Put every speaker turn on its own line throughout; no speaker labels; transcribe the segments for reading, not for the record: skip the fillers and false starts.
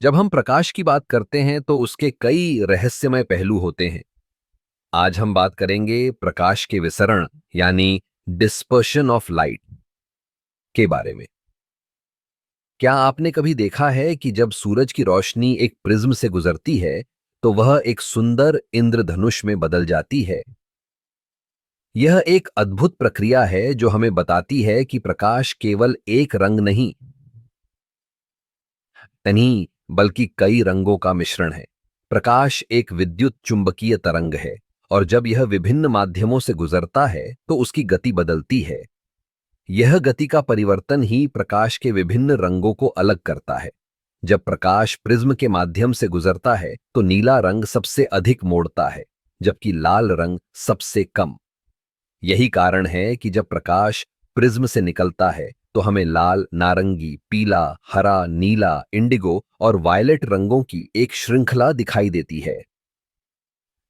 जब हम प्रकाश की बात करते हैं तो उसके कई रहस्यमय पहलू होते हैं। आज हम बात करेंगे प्रकाश के विसरण यानी डिस्पर्शन ऑफ लाइट के बारे में। क्या आपने कभी देखा है कि जब सूरज की रोशनी एक प्रिज्म से गुजरती है तो वह एक सुंदर इंद्रधनुष में बदल जाती है। यह एक अद्भुत प्रक्रिया है जो हमें बताती है कि प्रकाश केवल एक रंग नहीं बल्कि कई रंगों का मिश्रण है। प्रकाश एक विद्युत चुंबकीय तरंग है और जब यह विभिन्न माध्यमों से गुजरता है तो उसकी गति बदलती है। यह गति का परिवर्तन ही प्रकाश के विभिन्न रंगों को अलग करता है। जब प्रकाश प्रिज्म के माध्यम से गुजरता है तो नीला रंग सबसे अधिक मोड़ता है, जबकि लाल रंग सबसे कम। यही कारण है कि जब प्रकाश प्रिज्म से निकलता है तो हमें लाल, नारंगी, पीला, हरा, नीला, इंडिगो और वायलेट रंगों की एक श्रृंखला दिखाई देती है।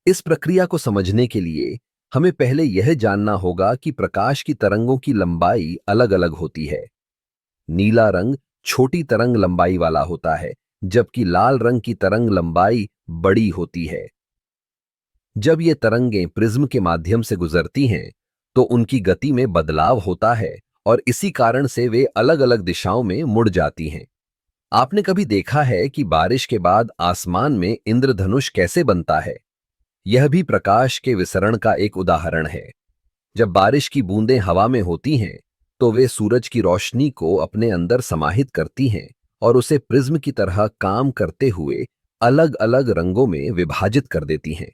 इस प्रक्रिया को समझने के लिए हमें पहले यह जानना होगा कि प्रकाश की तरंगों की लंबाई अलग-अलग होती है। नीला रंग छोटी तरंग लंबाई वाला होता है, जबकि लाल रंग की तरंग लंबाई बड़ी होती है। जब ये तरंगें प्रिज्म के माध्यम से गुजरती हैं, तो उनकी गति में बदलाव होता है और इसी कारण से वे अलग-अलग दिशाओं में मुड़ जाती हैं। आपने कभी देखा है कि बारिश के बाद आसमान में इंद्रधनुष कैसे बनता है? यह भी प्रकाश के विसरण का एक उदाहरण है। जब बारिश की बूंदें हवा में होती हैं, तो वे सूरज की रोशनी को अपने अंदर समाहित करती हैं और उसे प्रिज्म की तरह काम करते हुए अलग-अलग रंगों में विभाजित कर देती हैं।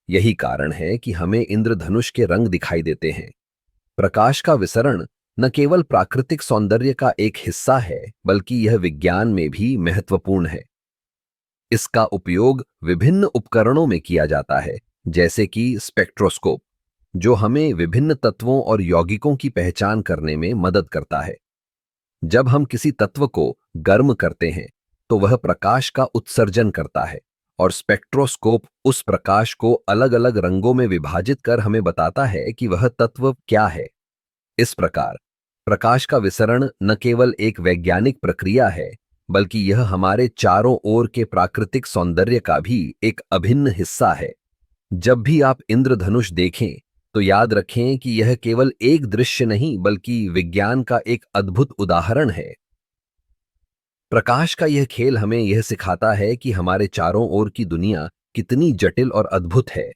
यही कारण है कि हमें इंद्रधनुष के रंग दिखाई देते हैं। प्रकाश का विसरण न केवल प्राकृतिक सौंदर्य का एक हिस्सा है, बल्कि यह विज्ञान में भी महत्वपूर्ण है। इसका उपयोग विभिन्न उपकरणों में किया जाता है, जैसे कि स्पेक्ट्रोस्कोप, जो हमें विभिन्न तत्वों और यौगिकों की पहचान करने में मदद करता है। जब हम किसी तत्व को गर्म करते हैं, तो वह प्रकाश का उत्सर्जन करता है और स्पेक्ट्रोस्कोप उस प्रकाश को अलग-अलग रंगों में विभाजित कर हमें बताता है कि वह तत्व क्या है। इस प्रकार प्रकाश का विसरण न केवल एक वैज्ञानिक प्रक्रिया है, बल्कि यह हमारे चारों ओर के प्राकृतिक सौंदर्य का भी एक अभिन्न हिस्सा है। जब भी आप इंद्रधनुष देखें, तो याद रखें कि यह केवल एक दृश्य नहीं, बल्कि विज्ञान का एक अद्भुत उदाहरण है। प्रकाश का यह खेल हमें यह सिखाता है कि हमारे चारों ओर की दुनिया कितनी जटिल और अद्भुत है।